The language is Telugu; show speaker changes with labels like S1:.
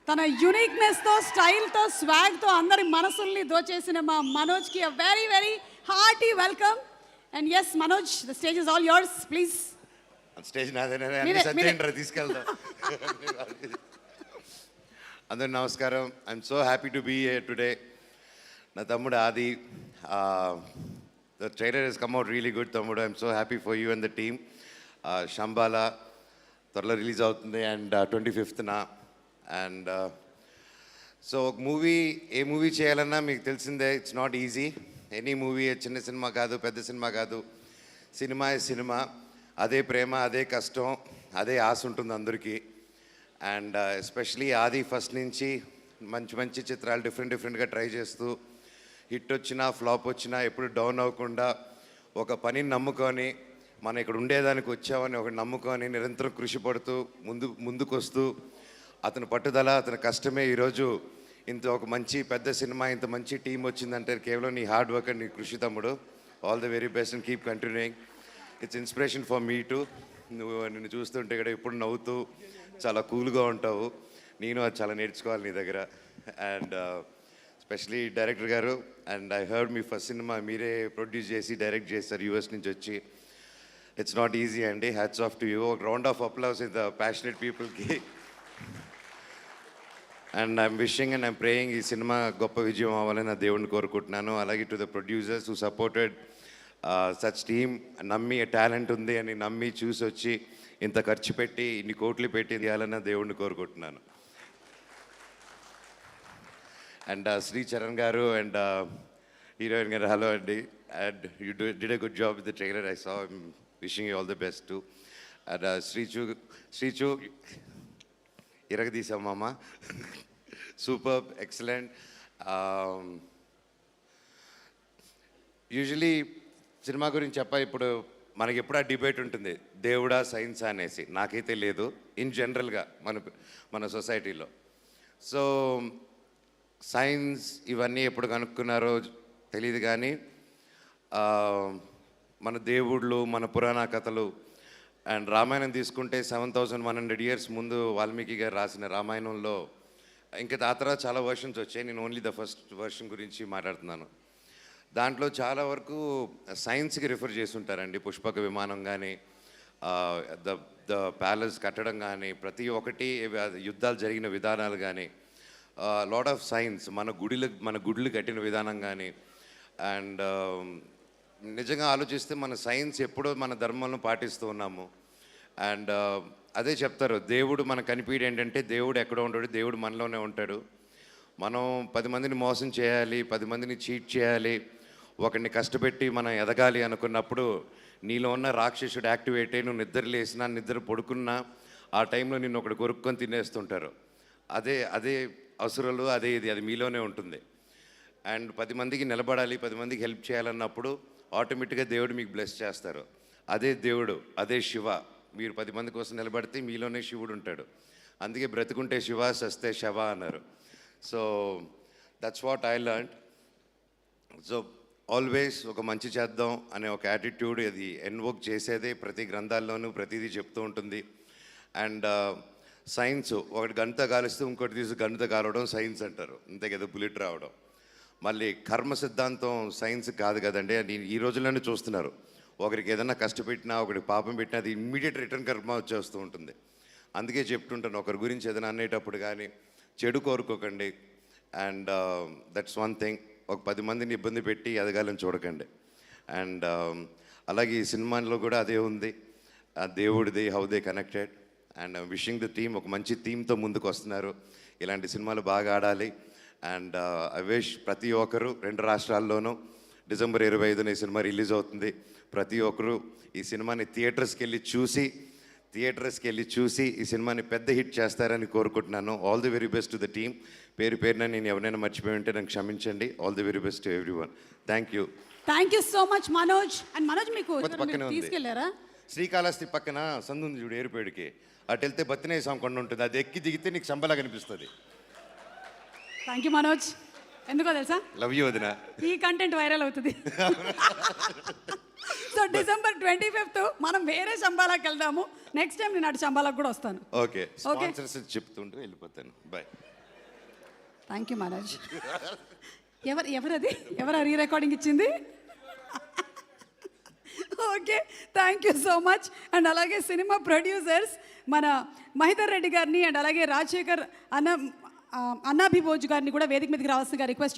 S1: తన యూనిక్నెస్తో, స్టైల్తో, స్వాగ్తో అందరి మనసుల్ని దోచేసిన మా మనోజ్కి a very very hearty welcome. And yes Manoj, the stage is all yours, please.
S2: Stage నాదేనా, తీసుకెళ్తాం. అందరు నమస్కారం. I'm so happy to be here today. నా తమ్ముడు Aadi, the trailer has come out really good తమ్ముడు. I'm so happy for you and the team. Shambhala త్వరలో రిలీజ్ అవుతుంది అండ్ 25th. అండ్ సో ఒక మూవీ, ఏ మూవీ చేయాలన్నా మీకు తెలిసిందే, it's not easy. Any movie, చిన్న సినిమా కాదు, పెద్ద సినిమా కాదు, సినిమా సినిమా. అదే ప్రేమ, అదే కష్టం, అదే ఆశ ఉంటుంది అందరికీ. అండ్ ఎస్పెషలీ ఆది ఫస్ట్ నుంచి మంచి మంచి చిత్రాలు డిఫరెంట్గా ట్రై చేస్తూ, హిట్ వచ్చినా ఫ్లాప్ వచ్చినా ఎప్పుడు డౌన్ అవ్వకుండా ఒక పనిని నమ్ముకొని, మనం ఇక్కడ ఉండేదానికి వచ్చామని ఒక నమ్ముకొని నిరంతరం కృషి పడుతూ ముందుకు వస్తూ, అతని పట్టుదల, అతని కష్టమే ఈరోజు ఇంత ఒక మంచి పెద్ద సినిమా, ఇంత మంచి టీం వచ్చిందంటే కేవలం నీ హార్డ్ వర్క్ అండ్ నీ కృషి తమ్ముడు. All the very best and keep continuing. It's inspiration for me to. నిన్ను చూస్తుంటే ఇక్కడ ఎప్పుడు నవ్వుతూ చాలా కూల్గా ఉంటావు. నేను అది చాలా నేర్చుకోవాలి నీ దగ్గర. అండ్ ఎస్పెషలీ డైరెక్టర్ గారు, అండ్ ఐ హర్డ్ మీ ఫస్ట్ సినిమా మీరే ప్రొడ్యూస్ చేసి డైరెక్ట్ చేస్తారు యూఎస్ నుంచి వచ్చి. ఇట్స్ నాట్ ఈజీ అండి. Hats off to you. ఒక round of applause in the passionate పీపుల్కి. And I'm wishing and I'm praying ఈ సినిమా గొప్ప విజయం అవ్వాలని నా దేవుడిని కోరుకుంటున్నాను. అలాగే to the producers who supported such team, నమ్మి టాలెంట్ ఉంది అని నమ్మి చూసి వచ్చి ఇంత ఖర్చు పెట్టి ఇన్ని కోట్లు పెట్టి తీయాలని నా దేవుడిని కోరుకుంటున్నాను. అండ్ శ్రీ చరణ్ గారు అండ్ హీరోయిన్ గారు, హలో అండి. And you did a good job with the trailer. I saw. Wishing you all the best too. And Srichu ఇరగదీసాం మామ. Super, excellent. యూజువలీ సినిమా గురించి ఇప్పుడు మనకి ఎప్పుడు ఆ డిబేట్ ఉంటుంది, దేవుడా సైన్స్ అనేసి. నాకైతే లేదు ఇన్ జనరల్గా మన సొసైటీలో. సో సైన్స్ ఇవన్నీ ఎప్పుడు కనుక్కున్నారో తెలియదు, కానీ మన దేవుళ్ళు, మన పురాణ కథలు అండ్ రామాయణం తీసుకుంటే 7100 years ముందు వాల్మీకి గారు రాసిన రామాయణంలో ఇంకా ఆ తర్వాత చాలా వర్షన్స్ వచ్చాయి. నేను ఓన్లీ ద ఫస్ట్ వర్షన్ గురించి మాట్లాడుతున్నాను. దాంట్లో చాలా వరకు సైన్స్కి రిఫర్ చేసి ఉంటారండి. పుష్పక విమానం కానీ, ద ప్యాలెస్ కట్టడం కానీ, ప్రతి ఒక్కటి యుద్ధాలు జరిగిన విధానాలు కానీ, లాట్ ఆఫ్ సైన్స్, మన గుడులు కట్టిన విధానం కానీ. అండ్ నిజంగా ఆలోచిస్తే మన సైన్స్ ఎప్పుడో మన ధర్మాలను పాటిస్తూ ఉన్నాము. అండ్ అదే చెప్తారు, దేవుడు మనకు కనిపించడం ఏంటంటే దేవుడు ఎక్కడో ఉంటాడు, దేవుడు మనలోనే ఉంటాడు. మనం 10 మందిని మోసం చేయాలి, 10 మందిని చీట్ చేయాలి, ఒకరిని కష్టపెట్టి మనం ఎదగాలి అనుకున్నప్పుడు నీలో ఉన్న రాక్షసుడు యాక్టివేట్ అయ్యి నువ్వు నిద్ర లేసినా, నిద్ర పడుకున్నా ఆ టైంలో నిన్ను ఒకటి కొరుక్కొని తినేస్తుంటారు. అదే అసురులు, అది మీలోనే ఉంటుంది. అండ్ 10 మందికి నిలబడాలి, 10 మందికి హెల్ప్ చేయాలన్నప్పుడు ఆటోమేటిక్గా దేవుడు మీకు బ్లెస్ చేస్తారు. అదే దేవుడు, అదే శివ. మీరు 10 మంది కోసం నిలబడితే మీలోనే శివుడు ఉంటాడు. అందుకే బ్రతుకుంటే శివ, సస్తే శవ అన్నారు. So that's what I learn. So always ఒక మంచి చేద్దాం అనే ఒక యాటిట్యూడ్ అది ఎన్వోక్ చేసేదే ప్రతి గ్రంథాల్లోనూ ప్రతిదీ చెప్తూ ఉంటుంది. అండ్ సైన్స్ ఒకటి గంట కాలిస్తే ఇంకోటి తీసి గంట కాలవడం సైన్స్ అంటారు, అంతే కదా, బుల్లెట్ రావడం. మళ్ళీ కర్మ సిద్ధాంతం సైన్స్ కాదు కదండి. అది ఈ రోజుల్లోనే చూస్తున్నారు. ఒకరికి ఏదైనా కష్టపెట్టినా, ఒకరికి పాపం పెట్టినా అది ఇమ్మీడియట్ రిటర్న్ కర్మ వచ్చేస్తూ ఉంటుంది. అందుకే చెప్తుంటాను, ఒకరి గురించి ఏదైనా అనేటప్పుడు కానీ చెడు కోరుకోకండి. And that's one thing. ఒక 10 మందిని ఇబ్బంది పెట్టి ఎదగాలని చూడకండి. అండ్ అలాగే ఈ సినిమాలో కూడా అదే ఉంది, దేవుడిది, how they connected. And wishing the team, ఒక మంచి థీమ్తో ముందుకు వస్తున్నారు. ఇలాంటి సినిమాలు బాగా ఆడాలి. అండ్ ఐ విష్ ప్రతి ఒక్కరు 2 రాష్ట్రాల్లోనూ December 25న ఈ సినిమా రిలీజ్ అవుతుంది. ప్రతి ఒక్కరు ఈ సినిమాని థియేటర్స్కి వెళ్ళి చూసి ఈ సినిమాని పెద్ద హిట్ చేస్తారని కోరుకుంటున్నాను. All the very best to the team. పేరున నేను ఎవరైనా మర్చిపోయి ఉంటే నాకు క్షమించండి. All the very best to everyone. Thank you
S1: so much Manoj. And Manoj మీకు తీసుకెళ్లారా?
S2: శ్రీకాళహస్తి పక్కన సందు ఉంది చూడు, ఏరుపేడికి. అటు వెళ్తే బతినేయ స్వామి కొండ ఉంటుంది, అది ఎక్కి దిగితే నీకు సంబలా కనిపిస్తుంది.
S1: Thank you Manoj. ఎందుకో తెలుసా,
S2: లవ్ యూ వదినా.
S1: ఈ కంటెంట్ వైరల్ అవుతుంది. సో December 25th మనం వేరే శంబాలాకి వెళ్దాము. నెక్స్ట్ టైం నేను అటు శంబాలాకు కూడా వస్తాను.
S2: ఓకే, స్పాన్సర్స్ చెప్తుంటూ వెళ్ళిపోతాను. బాయ్.
S1: Thank you Manoj. ఎవరది ఎవరు రీ రికార్డింగ్ ఇచ్చింది? Okay, thank you so much. And అలాగే సినిమా ప్రొడ్యూసర్స్ మన మహిధర్ రెడ్డి గారిని అండ్ అలాగే రాజశేఖర్ అన్నాభిభోజ్ గారిని కూడా వేదిక మీదకి రావాల్సిందిగా రిక్వెస్ట్